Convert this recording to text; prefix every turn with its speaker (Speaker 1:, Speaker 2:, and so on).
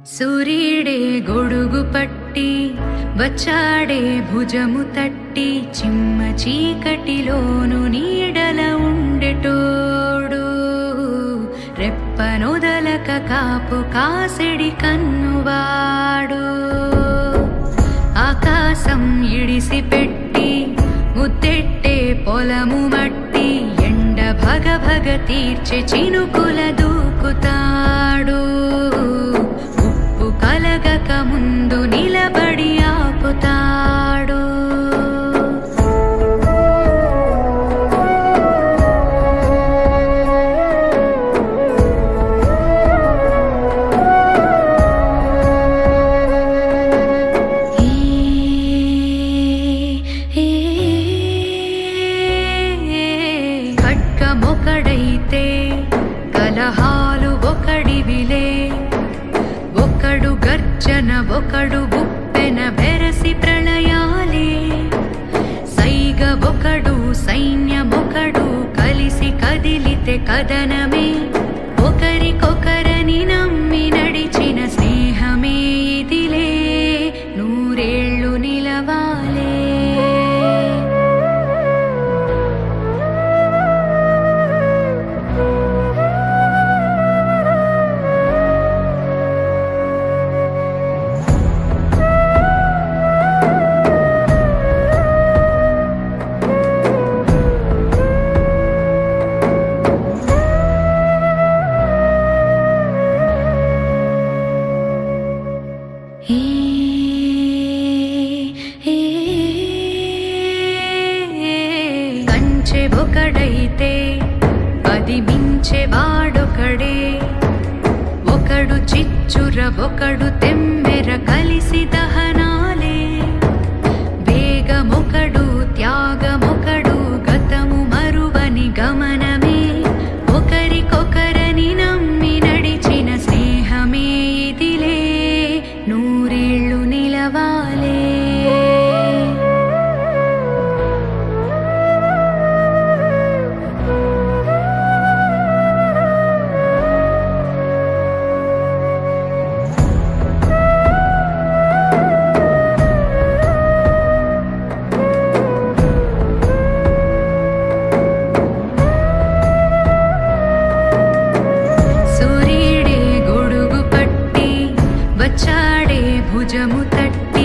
Speaker 1: సూర్యుడే గొడుగు పట్టి వచ్చాడే భుజము తట్టి చిమ్మ చీకటిలోను నీడల ఉండెటోడు రెప్పనొదలక కాపు కాసెడి కన్నువాడు ఆకాశం ఇడిసి పెట్టి ముద్దెట్టే పొలము మట్టి ఎండ భగ భగ తీర్చే చినుకుల దూకుతాడు ఉప్పు కలగక ముందు నిలబడి ఆపుతాడు ఖడ్గమొకడైతే కలహాలు ఒకడివిలే ఒకడు గర్జన ఒకడు ఉప్పెన బెరసి ప్రళయాలే సైగ ఒకడు సైన్యమొకడు కలిసి కదిలితే కదనమే ఒకరికొకరని నమ్మి నడిచిన స్నేహమే ఇదిలే నూరేళ్ళు నిలవాలే కంచె ఒకడైతే అది మించె వాడొకడే ఒకడు చిచ్చుర ఒకడు తెమ్మెర కలిసి దహనాలే వేగమొకడు త్యాగమొకడు గతము మరువని గమనమే ఒకరికొకరని నమ్మి నడిచిన స్నేహమే ఇదిలే నూరేళ్ళు నిలవాలే వచ్చాడే భుజము తట్టి